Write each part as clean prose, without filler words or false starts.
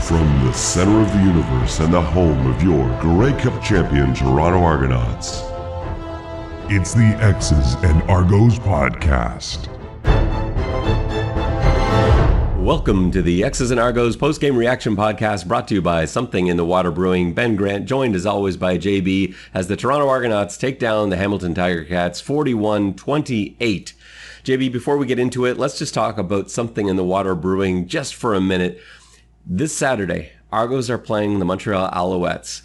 From the center of the universe and the home of your Grey Cup champion Toronto Argonauts, it's the X's and Argos podcast. Welcome to the X's and Argos post-game reaction podcast, brought to you by Something in the Water Brewing. Ben Grant, joined as always by JB, as the Toronto Argonauts take down the Hamilton Tiger Cats 41-28. JB, before we get into it, let's just talk about Something in the Water Brewing just for a minute. This Saturday, Argos are playing the Montreal Alouettes.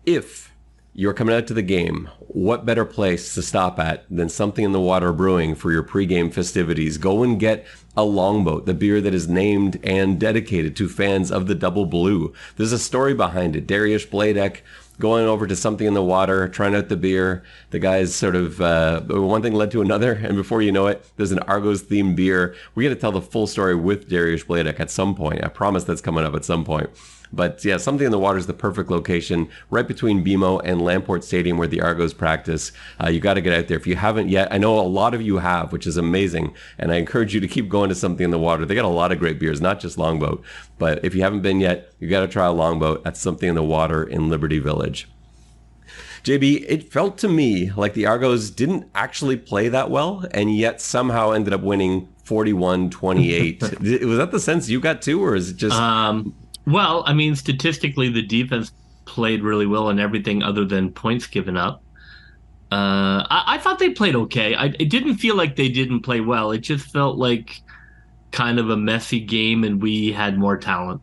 If you're coming out to the game, what better place to stop at than Something in the Water Brewing for your pregame festivities? Go and get a Longboat, the beer that is named and dedicated to fans of the Double Blue. There's a story behind it. Dariusz Bladek going over to Something in the Water, trying out the beer. The guys sort of, one thing led to another, and before you know it, there's an Argos-themed beer. We got to tell the full story with Dariusz Bladek at some point. I promise that's coming up at some point. But yeah, Something in the Water is the perfect location, right between BMO and Lamport Stadium where the Argos practice. You got to get out there. If you haven't yet, I know a lot of you have, which is amazing. And I encourage you to keep going to Something in the Water. They got a lot of great beers, not just Longboat. But if you haven't been yet, you got to try a Longboat at Something in the Water in Liberty Village. JB, it felt to me like the Argos didn't actually play that well, and yet somehow ended up winning 41-28. Was that the sense you got too, or is it just... Well, I mean, statistically, the defense played really well in everything other than points given up. I thought they played okay. It didn't feel like they didn't play well. It just felt like kind of a messy game, and we had more talent.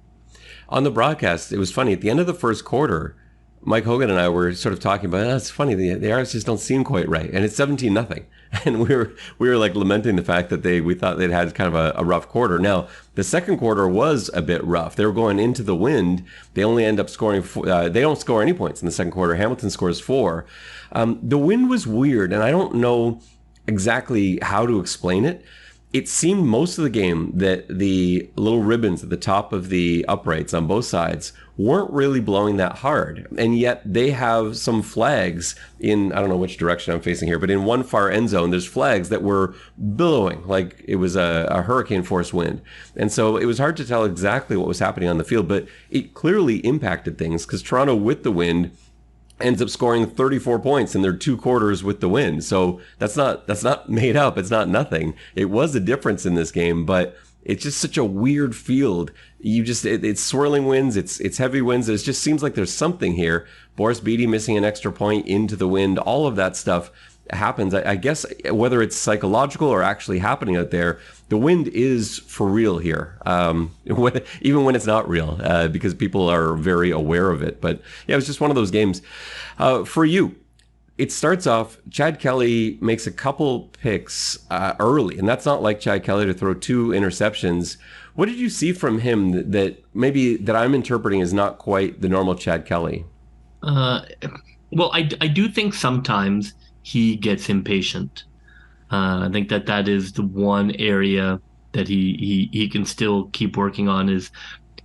On the broadcast, it was funny. At the end of the first quarter, Mike Hogan and I were sort of talking about, it's funny, the Argos just don't seem quite right. And it's 17-0. And we were like lamenting the fact that we thought they'd had kind of a rough quarter. Now, the second quarter was a bit rough. They were going into the wind. They only end up scoring, they don't score any points in the second quarter. Hamilton scores 4. The wind was weird, and I don't know exactly how to explain it. It seemed most of the game that the little ribbons at the top of the uprights on both sides weren't really blowing that hard. And yet they have some flags in, I don't know which direction I'm facing here, but in one far end zone, there's flags that were billowing like it was a hurricane force wind. And so it was hard to tell exactly what was happening on the field, but it clearly impacted things because Toronto with the wind ends up scoring 34 points in their 2 quarters with the win. So that's not made up. It's not nothing. It was a difference in this game, but it's just such a weird field. It's swirling winds. It's heavy winds. It just seems like there's something here. Boris Beattie missing an extra point into the wind. All of that stuff happens. I guess whether it's psychological or actually happening out there, the wind is for real here, even when it's not real, because people are very aware of it. But yeah, it was just one of those games. For you, it starts off, Chad Kelly makes a couple picks early, and that's not like Chad Kelly to throw 2 interceptions. What did you see from him that I'm interpreting as not quite the normal Chad Kelly? Well, I do think sometimes he gets impatient. I think that is the one area that he can still keep working on. Is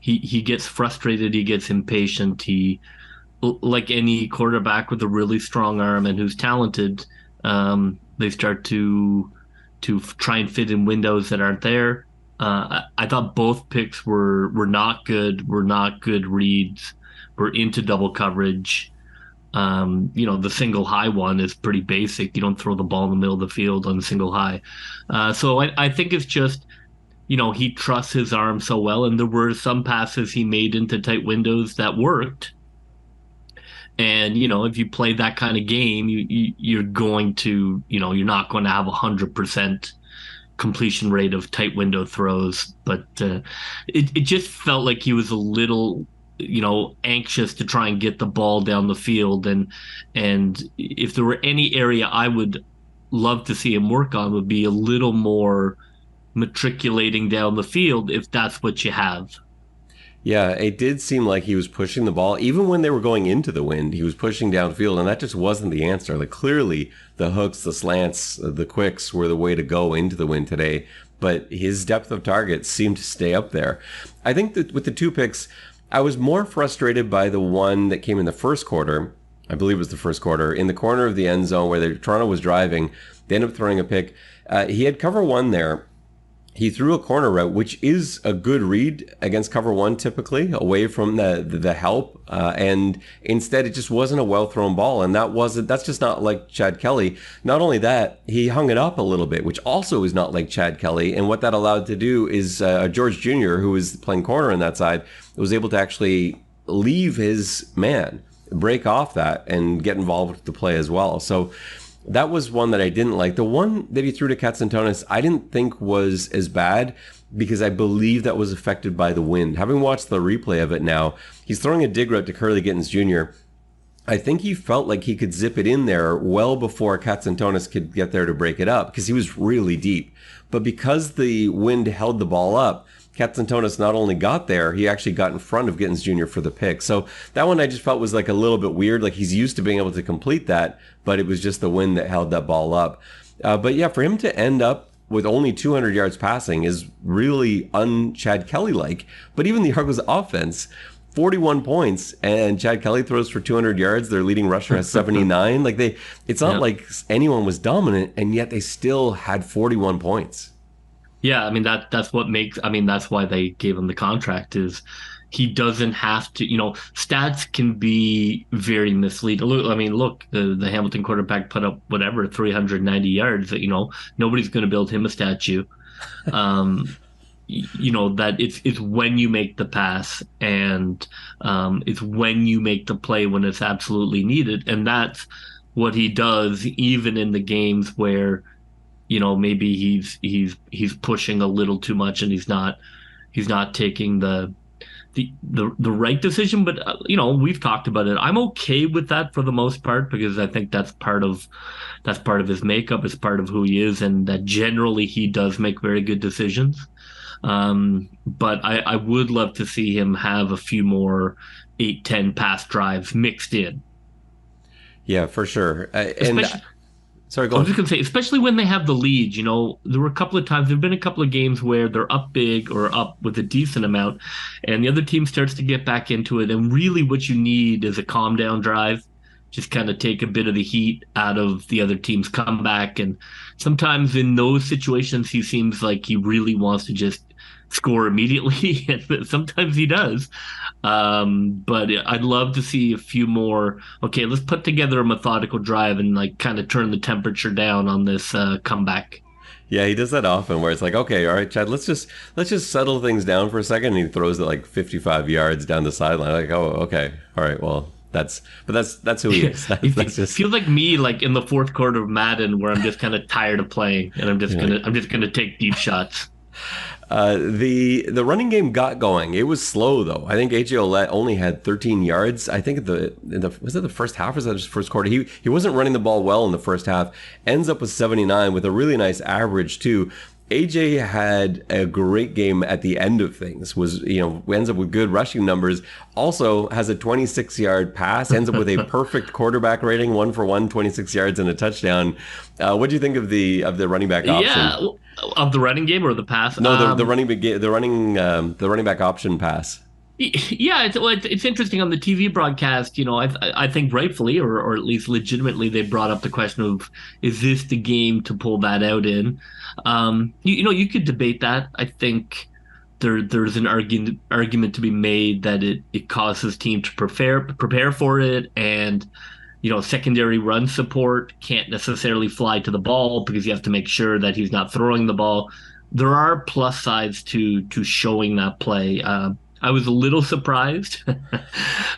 he gets frustrated, he gets impatient. He, like any quarterback with a really strong arm and who's talented, they start to try and fit in windows that aren't there. I thought both picks were not good. Were not good reads. We're into double coverage. The single high one is pretty basic. You don't throw the ball in the middle of the field on the single high. So I think it's just, he trusts his arm so well. And there were some passes he made into tight windows that worked. And, if you play that kind of game, you're going to, you're not going to have 100% completion rate of tight window throws. But it just felt like he was a little anxious to try and get the ball down the field. And if there were any area I would love to see him work on, would be a little more matriculating down the field, if that's what you have. Yeah, it did seem like he was pushing the ball. Even when they were going into the wind, he was pushing downfield, and that just wasn't the answer. Like, clearly, the hooks, the slants, the quicks were the way to go into the wind today. But his depth of target seemed to stay up there. I think that with the 2 picks, I was more frustrated by the one that came in the first quarter. I believe it was the first quarter, in the corner of the end zone where Toronto was driving. They ended up throwing a pick. He had cover 1 there. he threw a corner route, which is a good read against cover one, typically away from the help. And instead, it just wasn't a well thrown ball, and that's just not like Chad Kelly. Not only that, he hung it up a little bit, which also is not like Chad Kelly. And what that allowed to do is George Jr., who was playing corner on that side, was able to actually leave his man, break off that, and get involved with the play as well. So that was one that I didn't like. The one that he threw to Katsantonis, I didn't think was as bad because I believe that was affected by the wind. Having watched the replay of it now, he's throwing a dig route to Curly Gittins Jr. I think he felt like he could zip it in there well before Katsantonis could get there to break it up because he was really deep. But because the wind held the ball up, Katsantonis not only got there, he actually got in front of Gittins Jr. for the pick. So that one I just felt was like a little bit weird. Like he's used to being able to complete that, but it was just the wind that held that ball up. But yeah, for him to end up with only 200 yards passing is really un-Chad Kelly-like. But even the Argos offense, 41 points, and Chad Kelly throws for 200 yards. Their leading rusher has 79. It's not like anyone was dominant, and yet they still had 41 points. Yeah, I mean that's what makes. I mean that's why they gave him the contract. Is he doesn't have to. Stats can be very misleading. Look, the Hamilton quarterback put up whatever 390 yards. Nobody's going to build him a statue. That it's when you make the pass and it's when you make the play when it's absolutely needed, and that's what he does even in the games where maybe he's pushing a little too much and he's not taking the right decision. But we've talked about it. I'm okay with that for the most part because I think that's part of his makeup, it's part of who he is, and that generally he does make very good decisions. But I would love to see him have a few more 8-10 pass drives mixed in. Yeah, for sure. Sorry, go I on. was just going to say, especially when they have the lead, there were a couple of times, there have been a couple of games where they're up big or up with a decent amount, and the other team starts to get back into it. And really what you need is a calm down drive, just kind of take a bit of the heat out of the other team's comeback. And sometimes in those situations, he seems like he really wants to just score immediately, and sometimes he does. But I'd love to see a few more. Okay, let's put together a methodical drive and kind of turn the temperature down on this comeback. Yeah, he does that often where it's like, okay, all right, Chad, let's just settle things down for a second. And he throws it 55 yards down the sideline. Like, oh, okay, all right, well, that's who he is. That's just... feels like me, in the fourth quarter of Madden, where I'm just kind of tired of playing and I'm just gonna take deep shots. The running game got going. It was slow though. I think AJ Ouellette only had 13 yards. I think was it the first half or was that just first quarter? He wasn't running the ball well in the first half. Ends up with 79 with a really nice average too. AJ had a great game at the end of things. Ends up with good rushing numbers. Also has a 26-yard pass. Ends up with a perfect quarterback rating, 1-for-1, 26 yards and a touchdown. What do you think of the running back option? Yeah, of the running game or the pass? No, the running back option pass. Yeah, it's interesting on the TV broadcast. I think rightfully or at least legitimately they brought up the question of, is this the game to pull that out in? You could debate that. I think there's an argument to be made that it causes team to prepare for it, and secondary run support can't necessarily fly to the ball because you have to make sure that he's not throwing the ball. There are plus sides to showing that play. I was a little surprised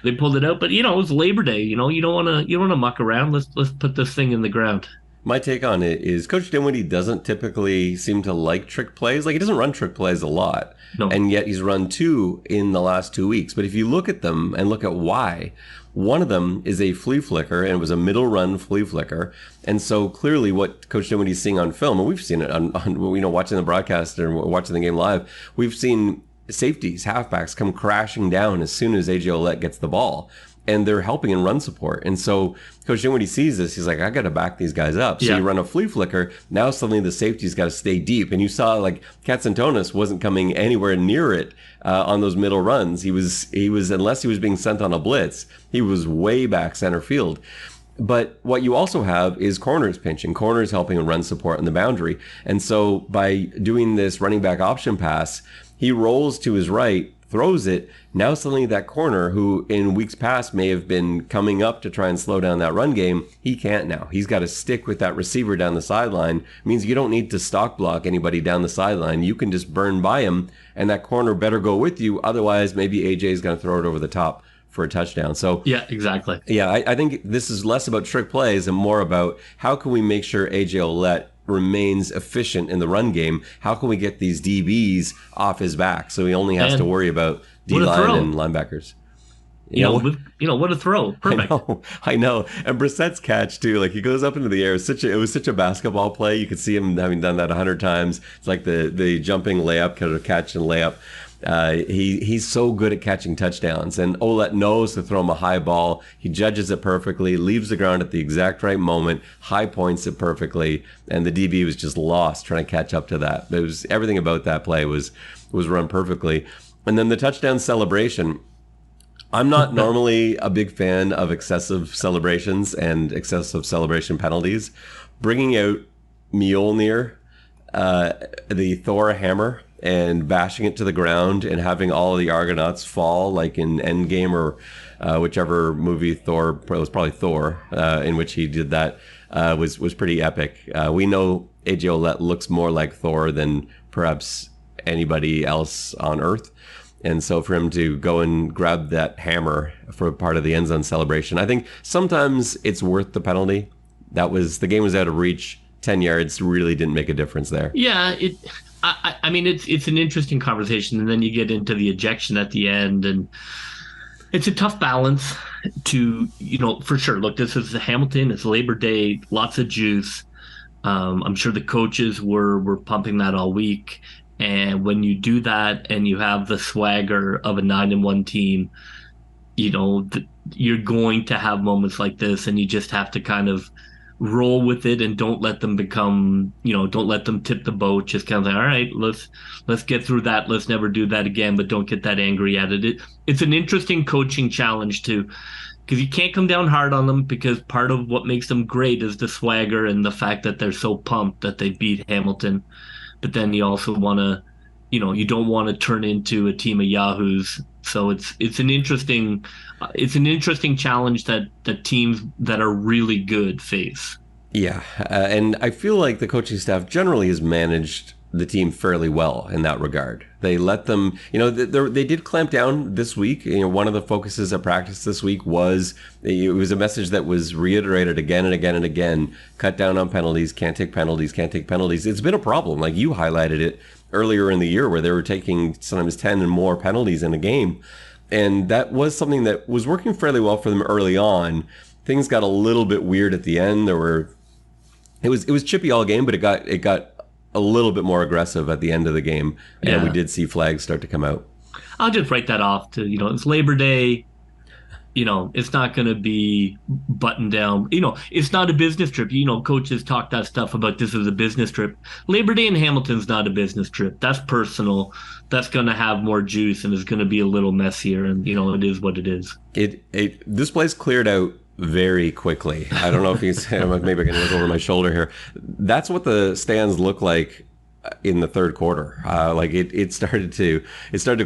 they pulled it out, but it was Labor Day. You don't want to muck around. Let's put this thing in the ground. My take on it is Coach Dinwiddie doesn't typically seem to like trick plays. He doesn't run trick plays a lot, no. And yet he's run 2 in the last 2 weeks. But if you look at them and look at why, one of them is a flea flicker, and it was a middle run flea flicker. And so clearly what Coach Dinwiddie's seeing on film, and we've seen it on watching the broadcast or watching the game live, we've seen safeties, halfbacks come crashing down as soon as AJ Ouellette gets the ball. And they're helping in run support. And so Coach Dinwiddie sees this, he's like, I got to back these guys up. So you run a flea flicker. Now suddenly the safety's got to stay deep. And you saw Katsantonis wasn't coming anywhere near it on those middle runs. He was unless he was being sent on a blitz, he was way back center field. But what you also have is corners pinching, corners helping run support on the boundary. And so by doing this running back option pass, he rolls to his right, throws it. Now suddenly that corner, who in weeks past may have been coming up to try and slow down that run game, he can't now. He's got to stick with that receiver down the sideline. It means you don't need to stock block anybody down the sideline. You can just burn by him, and that corner better go with you. Otherwise, maybe AJ is going to throw it over the top for a touchdown. So yeah, exactly. Yeah, I think this is less about trick plays and more about how can we make sure AJ Ouellette remains efficient in the run game. How can we get these DBs off his back so he only has to worry about D-line and linebackers? What a throw. Perfect. I know. And Brissett's catch, too, like he goes up into the air. It was such a basketball play. You could see him having done that 100 times. It's like the jumping layup, kind of catch and layup. He's so good at catching touchdowns, and Ouellette knows to throw him a high ball. He judges it perfectly, leaves the ground at the exact right moment, high points it perfectly, and the DB was just lost trying to catch up to that. It was everything about that play was run perfectly. And then the touchdown celebration. I'm not normally a big fan of excessive celebrations and excessive celebration penalties. Bringing out Mjolnir, the Thor hammer, and bashing it to the ground and having all of the Argonauts fall, like in Endgame or whichever movie Thor, it was probably Thor, in which he did that, was pretty epic. We know AJ Ouellette looks more like Thor than perhaps anybody else on Earth. And so for him to go and grab that hammer for part of the end zone celebration, I think sometimes it's worth the penalty. The game was out of reach. 10 yards really didn't make a difference there. Yeah, I mean, it's an interesting conversation, and then you get into the ejection at the end, and it's a tough balance to, for sure. Look, this is Hamilton. It's Labor Day, lots of juice. I'm sure the coaches were pumping that all week. And when you do that and you have the swagger of a 9-1 team, you're going to have moments like this, and you just have to kind of roll with it and don't let them don't let them tip the boat. Just kind of like, all right, let's get through that. Let's never do that again, but don't get that angry at it. It's an interesting coaching challenge too, because you can't come down hard on them, because part of what makes them great is the swagger and the fact that they're so pumped that they beat Hamilton. But then you also want to, you don't want to turn into a team of yahoos. So it's an interesting challenge that teams that are really good face. Yeah, and I feel like the coaching staff generally has managed the team fairly well in that regard. They let them, they did clamp down this week. One of the focuses at practice this week was, it was a message that was reiterated again and again and again: cut down on penalties, can't take penalties, can't take penalties. It's been a problem. Like you highlighted it earlier in the year, where they were taking sometimes 10 and more penalties in a game. And that was something that was working fairly well for them early on. Things got a little bit weird at the end. It was chippy all game, but it got a little bit more aggressive at the end of the game, and we did see flags start to come out. I'll just write that off to, it's Labor Day. It's not going to be buttoned down. It's not a business trip. Coaches talk that stuff about this as a business trip. Labor Day in Hamilton's not a business trip. That's personal. That's going to have more juice, and it's going to be a little messier, and, it is what it is. This place cleared out very quickly. I don't know if maybe I can look over my shoulder here. That's what the stands look like in the third quarter. It started to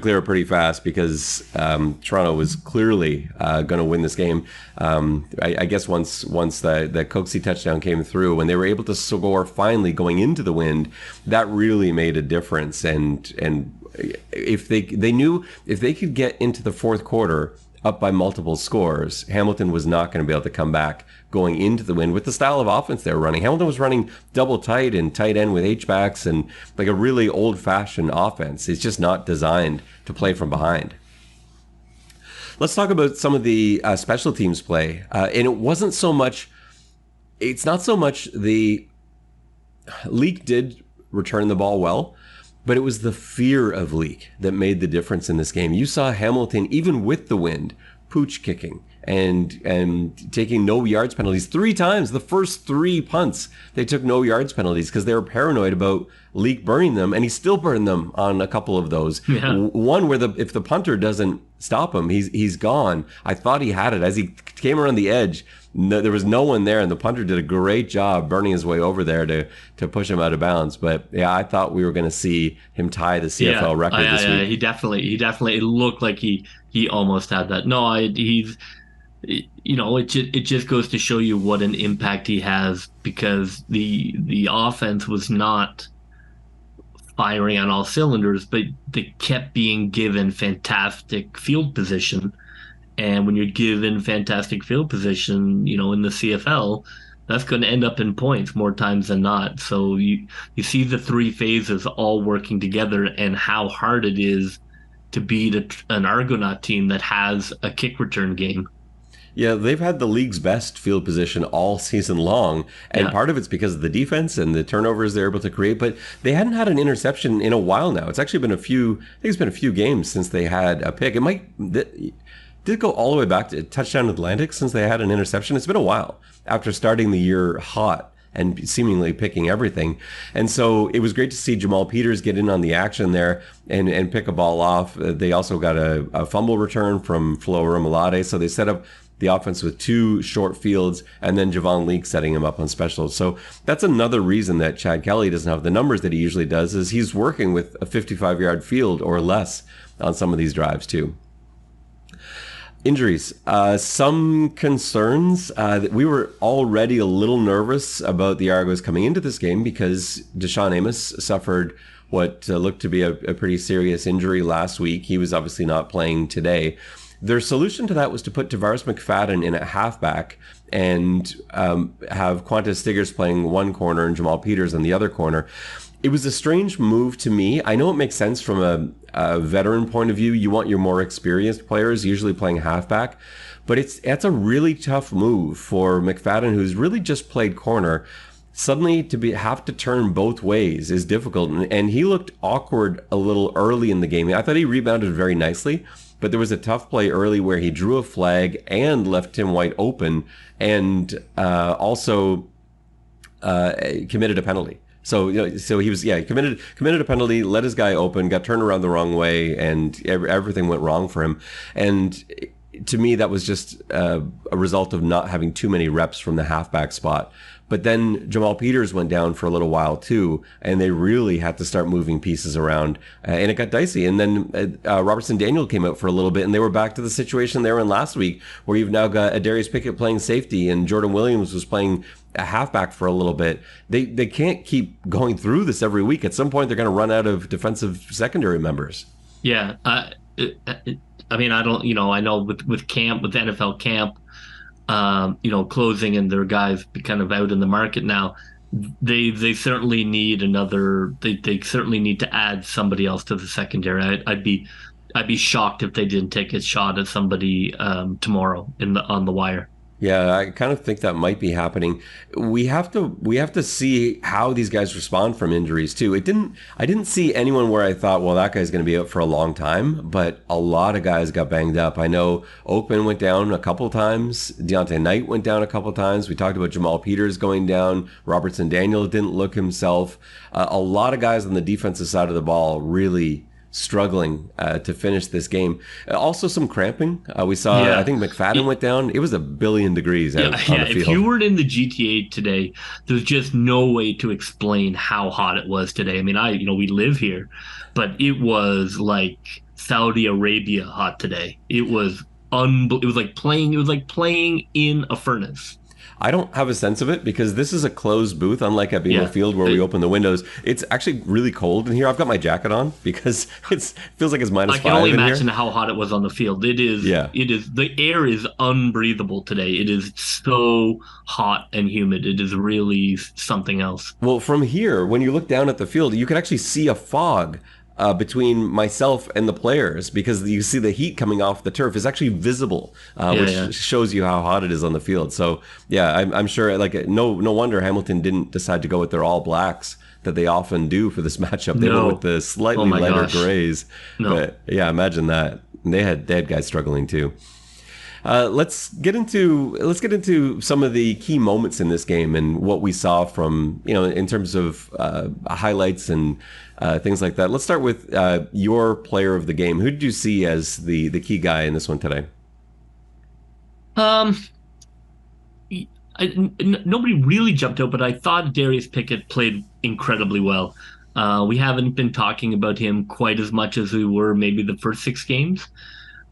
clear up pretty fast, because Toronto was clearly going to win this game. I guess once the Coxie touchdown came through, when they were able to score finally going into the wind, that really made a difference. And if they knew if they could get into the fourth quarter up by multiple scores, Hamilton was not going to be able to come back going into the wind with the style of offense they were running. Hamilton was running double tight and tight end with H-backs, and like a really old-fashioned offense. It's just not designed to play from behind. Let's talk about some of the special teams play. And it's not so much the Leak did return the ball well, but it was the fear of Leak that made the difference in this game. You saw Hamilton, even with the wind, pooch kicking and taking no yards penalties 3 times. The first 3 punts, they took no yards penalties because they were paranoid about Leake burning them, and he still burned them on a couple of those. Yeah. One where if the punter doesn't stop him, he's gone. I thought he had it. As he came around the edge, there was no one there, and the punter did a great job burning his way over there to push him out of bounds. But yeah, I thought we were going to see him tie the CFL record this week. He definitely. It looked like he almost had that. No, he's. It just goes to show you what an impact he has, because the offense was not firing on all cylinders, but they kept being given fantastic field position. And when you're given fantastic field position, in the CFL, that's going to end up in points more times than not. So you see the three phases all working together, and how hard it is to beat an Argonaut team that has a kick return game. Yeah, they've had the league's best field position all season long, and part of it's because of the defense and the turnovers they're able to create, but they hadn't had an interception in a while now. It's actually been I think it's been a few games since they had a pick. Did it go all the way back to Touchdown Atlantic since they had an interception? It's been a while after starting the year hot and seemingly picking everything. And so it was great to see Jamal Peters get in on the action there and pick a ball off. They also got a fumble return from Flo Romolade, so they set up the offense with two short fields, and then Javon Leake setting him up on specials. So that's another reason that Chad Kelly doesn't have the numbers that he usually does, is he's working with a 55-yard field or less on some of these drives too. Injuries. Some concerns. We were already a little nervous about the Argos coming into this game because Deshaun Amos suffered what looked to be a pretty serious injury last week. He was obviously not playing today. Their solution to that was to put Tavares McFadden in at halfback and have Qantas Stiggers playing one corner and Jamal Peters on the other corner. It was a strange move to me. I know it makes sense from a veteran point of view. You want your more experienced players usually playing halfback, but it's a really tough move for McFadden, who's really just played corner. Suddenly have to turn both ways is difficult, and he looked awkward a little early in the game. I thought he rebounded very nicely, but there was a tough play early where he drew a flag and left Tim White open, and also committed a penalty. So he was committed a penalty, let his guy open, got turned around the wrong way, and everything went wrong for him. And to me, that was just a result of not having too many reps from the halfback spot. But then Jamal Peters went down for a little while too, and they really had to start moving pieces around, and it got dicey. And then Robertson Daniel came out for a little bit, and they were back to the situation they were in last week, where you've now got Darius Pickett playing safety, and Jordan Williams was playing a halfback for a little bit. They can't keep going through this every week. At some point, they're going to run out of defensive secondary members. Yeah, I mean, I don't, I know with NFL camp, closing and their guys kind of out in the market now, they certainly need another. They certainly need to add somebody else to the secondary. I'd be shocked if they didn't take a shot at somebody tomorrow on the wire. Yeah, I kind of think that might be happening. We have to see how these guys respond from injuries too. I didn't see anyone where I thought, well, that guy's going to be out for a long time, but a lot of guys got banged up. I know Oakman went down a couple times. Deontay Knight went down a couple times. We talked about Jamal Peters going down. Robertson Daniel didn't look himself. A lot of guys on the defensive side of the ball really struggling to finish this game. Also some cramping. We saw, I think McFadden went down. It was 1 billion degrees out on the field. If you were in the GTA today, there's just no way to explain how hot it was today. I mean, we live here, but it was like Saudi Arabia hot today. It was it was like playing in a furnace. I don't have a sense of it because this is a closed booth, unlike at BMO Field where we open the windows. It's actually really cold in here. I've got my jacket on because it feels like it's -5 in here. I can only imagine how hot it was on the field. It is. The air is unbreathable today. It is so hot and humid. It is really something else. Well, from here, when you look down at the field, you can actually see a fog between myself and the players because you see the heat coming off the turf is actually visible, which shows you how hot it is on the field. So I'm sure no wonder Hamilton didn't decide to go with their all blacks that they often do for this matchup. They went with the slightly lighter grays. But imagine that. They had guys struggling too. Let's get into some of the key moments in this game and what we saw from, in terms of highlights and things like that. Let's start with your player of the game. Who did you see as the key guy in this one today? Nobody really jumped out, but I thought Darius Pickett played incredibly well. We haven't been talking about him quite as much as we were maybe the first 6 games,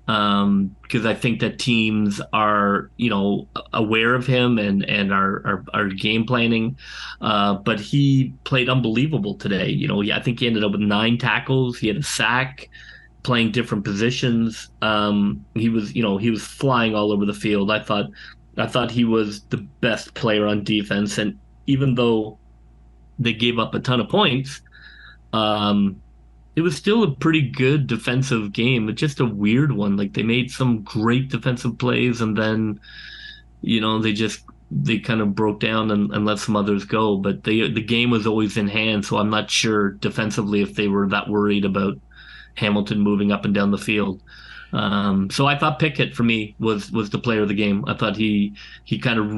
because I think that teams are, aware of him and are game planning. But he played unbelievable today. I think he ended up with 9 tackles. He had a sack, playing different positions. He was flying all over the field. I thought he was the best player on defense, and even though they gave up a ton of points, it was still a pretty good defensive game. It's just a weird one. Like, they made some great defensive plays, and then, they kind of broke down and let some others go. But the game was always in hand, so I'm not sure defensively if they were that worried about Hamilton moving up and down the field. So I thought Pickett, for me, was the player of the game. I thought he kind of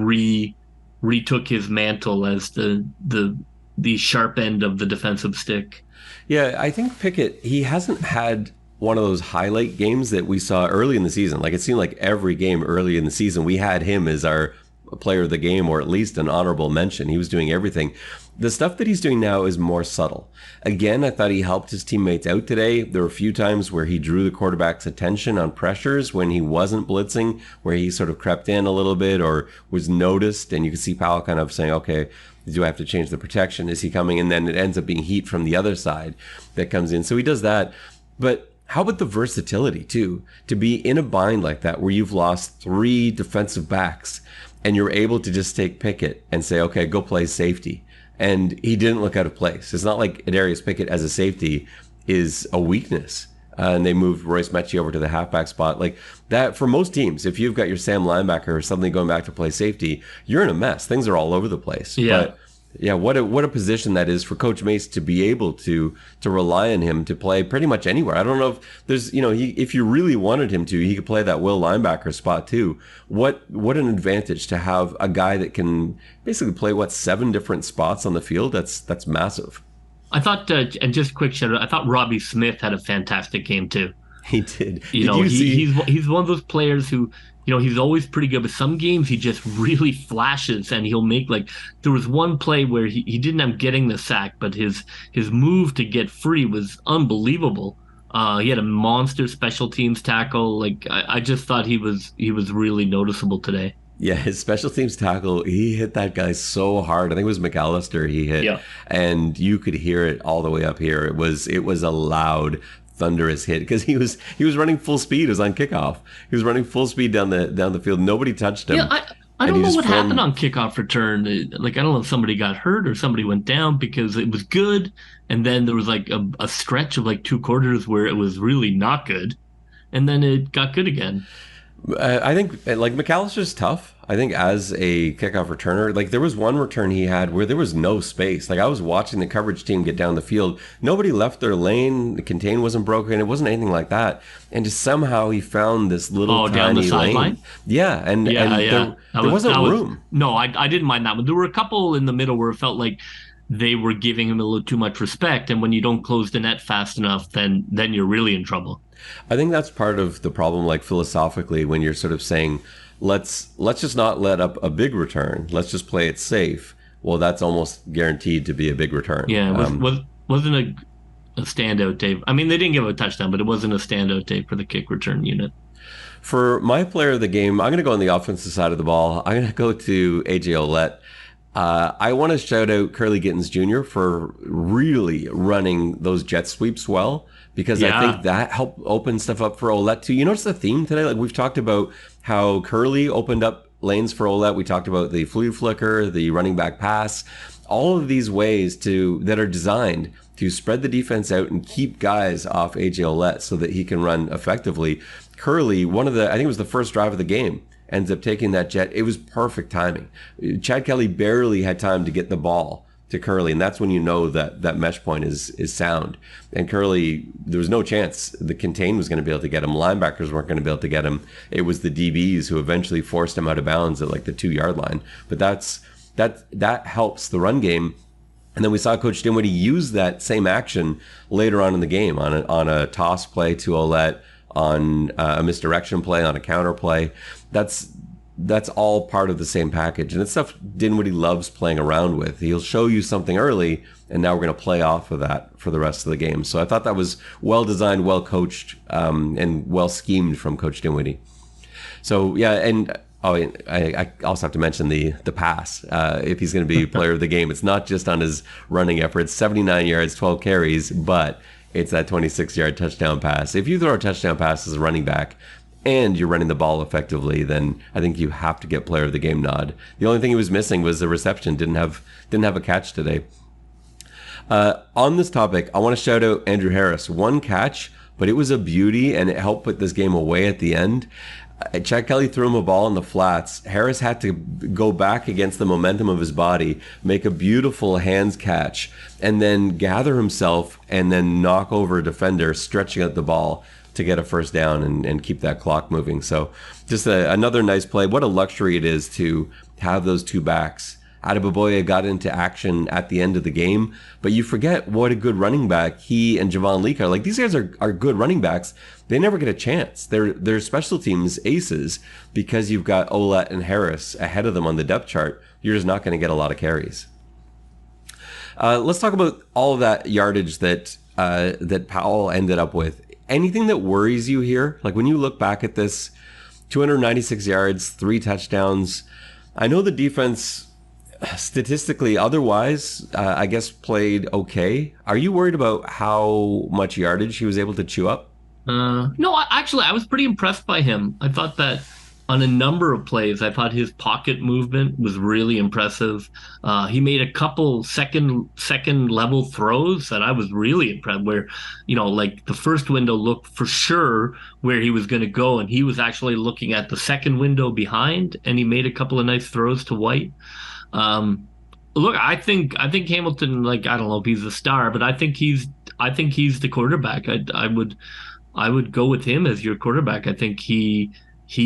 retook his mantle as the sharp end of the defensive stick. Yeah, I think Pickett, he hasn't had one of those highlight games that we saw early in the season. Like, it seemed like every game early in the season, we had him as our player of the game, or at least an honorable mention. He was doing everything. The stuff that he's doing now is more subtle. Again, I thought he helped his teammates out today. There were a few times where he drew the quarterback's attention on pressures when he wasn't blitzing, where he sort of crept in a little bit or was noticed, and you could see Powell kind of saying, okay, do I have to change the protection? Is he coming? And then it ends up being heat from the other side that comes in. So he does that. But how about the versatility, too? To be in a bind like that, where you've lost 3 defensive backs, and you're able to just take Pickett and say, okay, go play safety. And he didn't look out of place. It's not like Darius Pickett as a safety is a weakness. And they moved Royce Metchie over to the halfback spot. Like that, for most teams, if you've got your Sam linebacker or suddenly going back to play safety, you're in a mess. Things are all over the place. Yeah. But yeah, what a position that is for Coach Mace to be able to rely on him to play pretty much anywhere. I don't know if there's, if you really wanted him to, he could play that will linebacker spot too. What an advantage to have a guy that can basically play 7 different spots on the field. That's massive. I thought, and just a quick shout out, I thought Robbie Smith had a fantastic game too. He did. He's one of those players who, he's always pretty good, but some games he just really flashes, and he'll make, like, there was one play where he didn't end up getting the sack, but his move to get free was unbelievable. He had a monster special teams tackle. Like, I just thought he was really noticeable today. Yeah, his special teams tackle, he hit that guy so hard. I think it was McAllister he hit, yeah. And you could hear it all the way up here. It was a loud, thunderous hit because he was running full speed. It was on kickoff. He was running full speed down the field. Nobody touched him. Yeah, I don't know what happened on kickoff return. Like, I don't know if somebody got hurt or somebody went down, because it was good, and then there was like a stretch of like 2 quarters where it was really not good, and then it got good again. I think, like, McAllister's tough. I think as a kickoff returner, like, there was one return he had where there was no space. Like, I was watching the coverage team get down the field. Nobody left their lane. The contain wasn't broken. It wasn't anything like that. And just somehow he found this little tiny down the lane. Sideline? Yeah, and there wasn't room. No, I didn't mind that one. There were a couple in the middle where it felt like they were giving him a little too much respect, and when you don't close the net fast enough, then you're really in trouble. I think that's part of the problem, like, philosophically, when you're sort of saying, let's just not let up a big return. Let's just play it safe. Well, that's almost guaranteed to be a big return. Yeah, wasn't a standout day. I mean, they didn't give a touchdown, but it wasn't a standout day for the kick return unit. For my player of the game, I'm going to go on the offensive side of the ball. I'm going to go to AJ Ouellette. I want to shout out Curly Gittens Jr. for really running those jet sweeps well, because I think that helped open stuff up for Ouellette too. You notice the theme today? Like, we've talked about how Curly opened up lanes for Ouellette. We talked about the flea flicker, the running back pass, all of these ways that are designed to spread the defense out and keep guys off AJ Ouellette so that he can run effectively. Curly, I think it was the first drive of the game, ends up taking that jet. It was perfect timing. Chad Kelly barely had time to get the ball to Curley, and that's when you know that mesh point is sound. And Curley, there was no chance the contain was going to be able to get him. Linebackers weren't going to be able to get him. It was the DBs who eventually forced him out of bounds at like the 2-yard line. But that helps the run game. And then we saw Coach Dinwiddie use that same action later on in the game on a toss play to Ouellette, on a misdirection play, on a counter play. That's all part of the same package. And it's stuff Dinwiddie loves playing around with. He'll show you something early, and now we're going to play off of that for the rest of the game. So I thought that was well designed, well coached, and well schemed from Coach Dinwiddie. So yeah, and I also have to mention the pass. If he's going to be player of the game, it's not just on his running efforts. 79 yards, 12 carries, but it's that 26-yard touchdown pass. If you throw a touchdown pass as a running back and you're running the ball effectively, then I think you have to get player of the game nod. The only thing he was missing was the reception. Didn't have a catch today. On this topic, I want to shout out Andrew Harris. 1 catch, but it was a beauty, and it helped put this game away at the end. Chad Kelly threw him a ball in the flats. Harris had to go back against the momentum of his body, make a beautiful hands catch, and then gather himself and then knock over a defender, stretching out the ball to get a first down and keep that clock moving. So just another nice play. What a luxury it is to have those two backs. Adeboboye got into action at the end of the game, but you forget what a good running back he and Javon Leak are. Like, these guys are good running backs. They never get a chance. They're special teams aces because you've got Ouellette and Harris ahead of them on the depth chart. You're just not going to get a lot of carries. Let's talk about all of that yardage that Powell ended up with. Anything that worries you here? Like, when you look back at this, 296 yards, 3 touchdowns. I know the defense statistically otherwise, I guess, played okay. Are you worried about how much yardage he was able to chew up? No, actually, I was pretty impressed by him. I thought that on a number of plays, I thought his pocket movement was really impressive. He made a couple second level throws that I was really impressed, where, like the first window looked for sure where he was going to go, and he was actually looking at the second window behind, and he made a couple of nice throws to White. Look, I think Hamilton, like, I don't know if he's a star, but I think he's the quarterback. I would go with him as your quarterback. I think he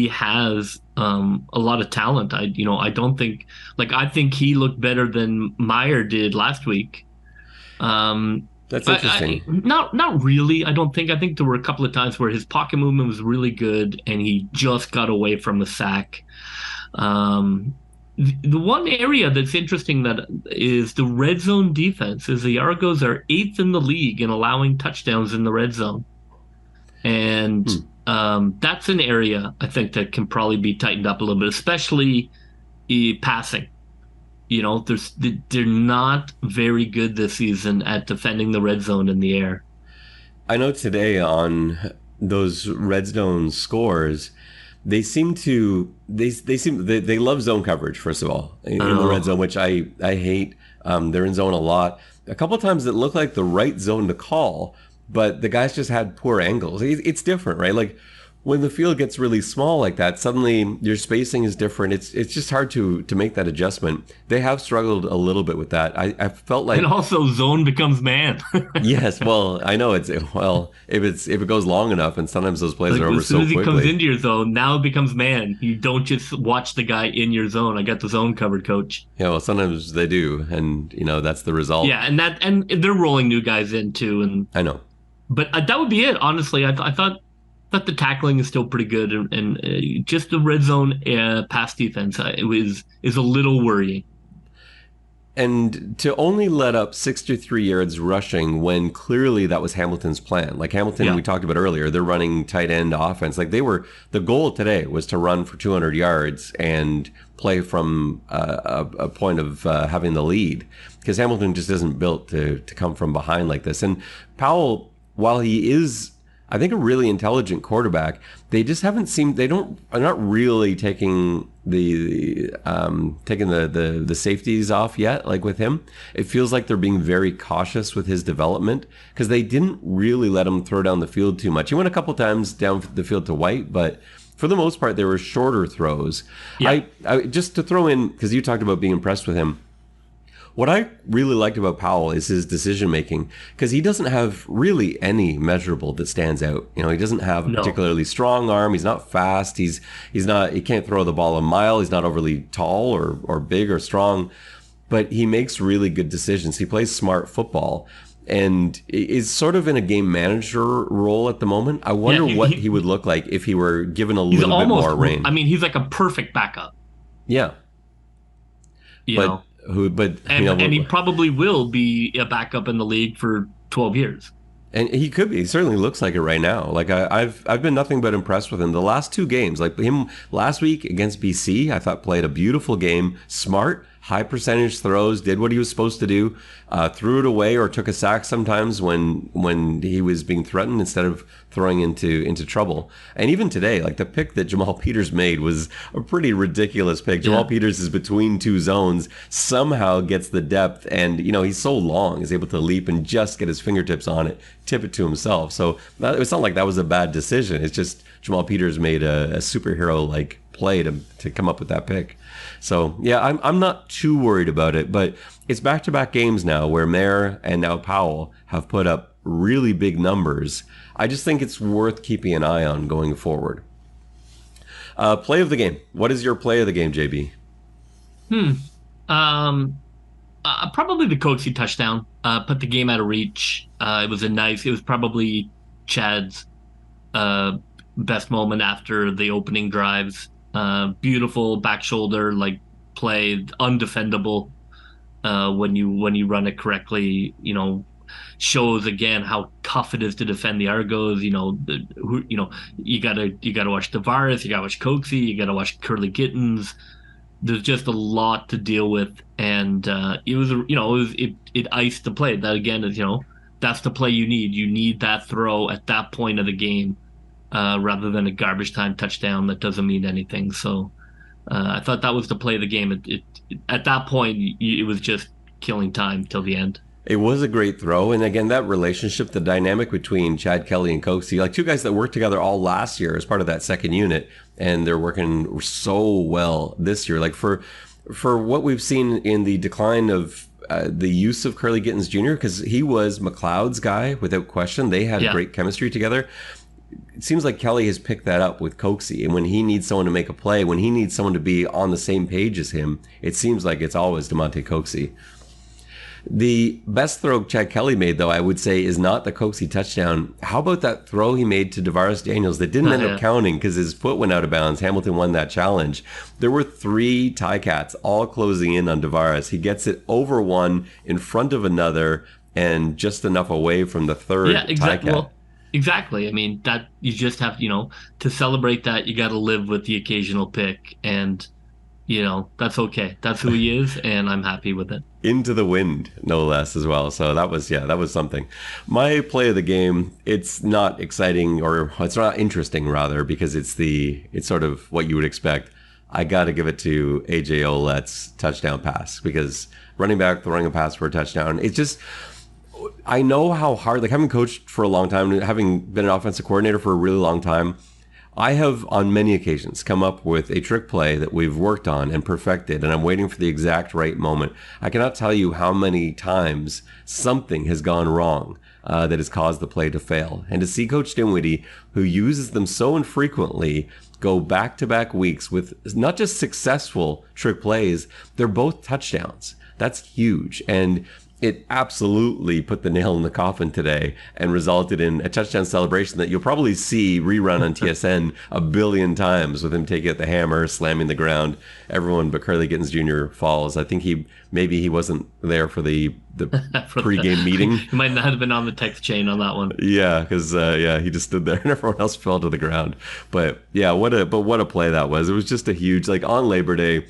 has a lot of talent. I don't think, like, I think he looked better than Meyer did last week. That's interesting. Not really. I don't think. I think there were a couple of times where his pocket movement was really good, and he just got away from the sack. The one area that's interesting that is the red zone defense is the Argos are 8th in the league in allowing touchdowns in the red zone. And that's an area I think that can probably be tightened up a little bit, especially passing. They're not very good this season at defending the red zone in the air. I know today on those red zone scores, they love zone coverage, first of all, in the red zone, which I hate. They're in zone a lot. A couple of times it looked like the right zone to call, but the guys just had poor angles. It's different, right? Like, when the field gets really small like that, suddenly your spacing is different. It's just hard to make that adjustment. They have struggled a little bit with that. I felt like, and also zone becomes man. Yes, well, I know if it goes long enough, and sometimes those plays are over so quickly. As soon as he comes into your zone, now it becomes man. You don't just watch the guy in your zone. I got the zone covered, coach. Yeah, well, sometimes they do, and that's the result. Yeah, and they're rolling new guys in too, and I know. But that would be it. Honestly, I thought the tackling is still pretty good, and just the red zone pass defense is a little worrying. And to only let up 63 yards rushing when clearly that was Hamilton's plan. Like Hamilton, we talked about earlier, they're running tight end offense. Like the goal today was to run for 200 yards and play from a point of having the lead, because Hamilton just isn't built to come from behind like this. And Powell, while he is, I think, a really intelligent quarterback, they just haven't seemed, are not really taking the safeties off yet. Like with him, it feels like they're being very cautious with his development, because they didn't really let him throw down the field too much. He went a couple times down the field to White, but for the most part, they were shorter throws. Yeah. I just to throw in, because you talked about being impressed with him, What I really liked about Powell is his decision making, because he doesn't have really any measurable that stands out. You know, he doesn't have a No. particularly strong arm. He's not fast. He's not. He can't throw the ball a mile. He's not overly tall or big or strong, but he makes really good decisions. He plays smart football and is sort of in a game manager role at the moment. I wonder what he would look like if he were given a little bit more reign. I mean, he's like a perfect backup. Yeah. You know. And he probably will be a backup in the league for 12 years. And he could be. He certainly looks like it right now. Like I've been nothing but impressed with him. The last two games, like him last week against BC, I thought played a beautiful game. Smart, high percentage throws, did what he was supposed to do, threw it away or took a sack sometimes when he was being threatened instead of throwing into trouble. And even today, like the pick that Jamal Peters made was a pretty ridiculous pick. Jamal Peters is between two zones, somehow gets the depth, and he's so long, is able to leap and just get his fingertips on it, tip it to himself. So it's not like that was a bad decision. It's just Jamal Peters made a superhero like play to come up with that pick. So yeah, I'm not too worried about it, but it's back-to-back games now where Mayer and now Powell have put up really big numbers. I just think it's worth keeping an eye on going forward. Play of the game. What is your play of the game, JB? Probably the Coxie touchdown. Put the game out of reach. It was probably Chad's best moment after the opening drives. Beautiful back shoulder like play, undefendable when you run it correctly. Shows again how tough it is to defend the Argos. You gotta watch Tavares, you gotta watch Coxie, you gotta watch Curly Gittins. There's just a lot to deal with, and it iced the play. That again is that's the play you need. You need that throw at that point of the game. Rather than a garbage time touchdown that doesn't mean anything. So I thought that was the play of the game. It at that point, it was just killing time till the end. It was a great throw. And again, that relationship, the dynamic between Chad Kelly and Coxie, like two guys that worked together all last year as part of that second unit, and they're working so well this year. Like for what we've seen in the decline of the use of Curly Gittins Jr., because he was McLeod's guy without question. They had great chemistry together. It seems like Kelly has picked that up with Coxie, and when he needs someone to make a play, when he needs someone to be on the same page as him, it seems like it's always DeMonte Coxie. The best throw Chad Kelly made, though, I would say, is not the Coxie touchdown. How about that throw he made to Tavares Daniels that didn't end up counting because his foot went out of bounds? Hamilton won that challenge. There were three Ticats all closing in on Tavares. He gets it over one, in front of another, and just enough away from the third Ticat. Well, exactly. I mean, that you just have, to celebrate that, you got to live with the occasional pick, and that's okay. That's who he is, and I'm happy with it. Into the wind, no less, as well. So that was something. My play of the game, it's not exciting, or it's not interesting, rather, because it's sort of what you would expect. I got to give it to AJ Ouellette's touchdown pass, because running back throwing a pass for a touchdown, it's just, I know how hard, like having coached for a long time, having been an offensive coordinator for a really long time, I have on many occasions come up with a trick play that we've worked on and perfected, and I'm waiting for the exact right moment. I cannot tell you how many times something has gone wrong that has caused the play to fail. And to see Coach Dinwiddie, who uses them so infrequently, go back-to-back weeks with not just successful trick plays, they're both touchdowns. That's huge. And it absolutely put the nail in the coffin today and resulted in a touchdown celebration that you'll probably see rerun on TSN a billion times, with him taking out the hammer, slamming the ground. Everyone but Curly Gittins Jr. falls. I think he wasn't there for the pregame meeting. He might not have been on the text chain on that one. Yeah, because he just stood there and everyone else fell to the ground. But yeah, what a play that was. It was just a huge, like on Labor Day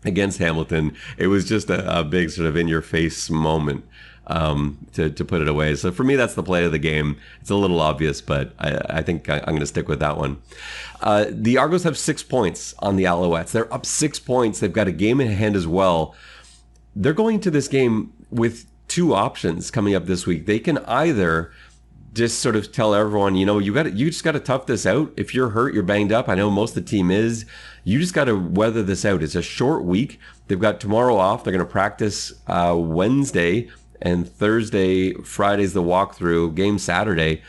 against Hamilton, it was just a big sort of in-your-face moment to put it away. So for me, that's the play of the game. It's a little obvious, but I think I'm going to stick with that one. The Argos have 6 points on the Alouettes. They're up 6 points. They've got a game in hand as well. They're going to this game with two options coming up this week. They can either just sort of tell everyone, you just got to tough this out. If you're hurt, you're banged up. I know most of the team is. You just got to weather this out. It's a short week. They've got tomorrow off. They're going to practice Wednesday, and Thursday, Friday's the walkthrough, game Saturday.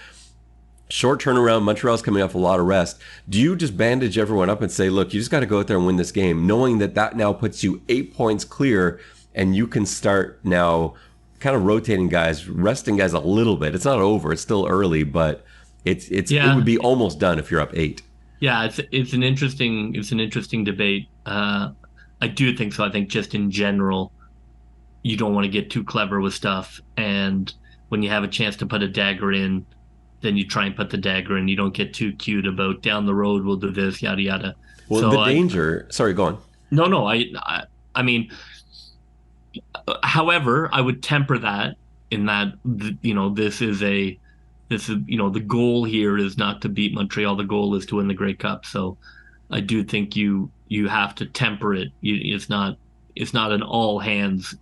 Short turnaround. Montreal's coming off a lot of rest. Do you just bandage everyone up and say, look, you just got to go out there and win this game, knowing that now puts you 8 points clear, and you can start now kind of rotating guys, resting guys a little bit. It's not over. It's still early, but it would be almost done if you're up 8. Yeah, it's an interesting debate. I do think so. I think just in general, you don't want to get too clever with stuff, and when you have a chance to put a dagger in, then you try and put the dagger in. You don't get too cute about down the road we'll do this, yada yada. Well, so the danger. Sorry, go on. No. I mean. However, I would temper that in that, this is the goal here is not to beat Montreal. The goal is to win the Grey Cup. So I do think you have to temper it. It's not an all hands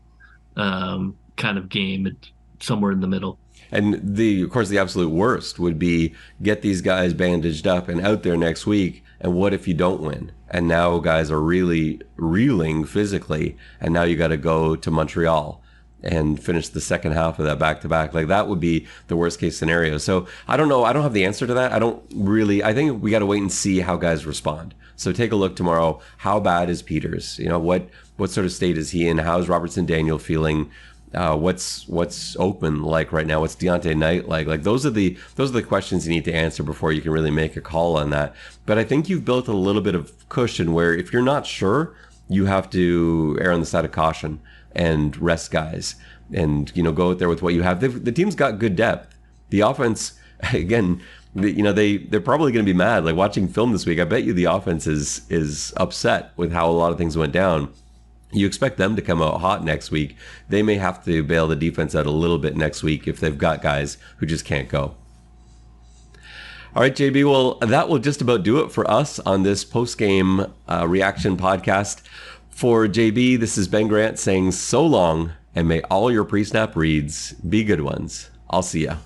kind of game. It's somewhere in the middle. And of course, the absolute worst would be get these guys bandaged up and out there next week. And what if you don't win? And now guys are really reeling physically. And now you got to go to Montreal and finish the second half of that back-to-back. Like, that would be the worst case scenario. So I don't know. I don't have the answer to that. I think we got to wait and see how guys respond. So take a look tomorrow. How bad is Peters? What sort of state is he in? How's Robertson Daniel feeling? What's open like right now? What's Deontay Knight like? Like, those are the questions you need to answer before you can really make a call on that. But I think you've built a little bit of cushion where if you're not sure, you have to err on the side of caution and rest guys and go out there with what you have. The team's got good depth. The offense, again, they're probably going to be mad. Like, watching film this week, I bet you the offense is upset with how a lot of things went down. You expect them to come out hot next week. They may have to bail the defense out a little bit next week if they've got guys who just can't go. All right, JB, well, that will just about do it for us on this post-game reaction podcast. For JB, this is Ben Grant saying so long, and may all your pre-snap reads be good ones. I'll see ya.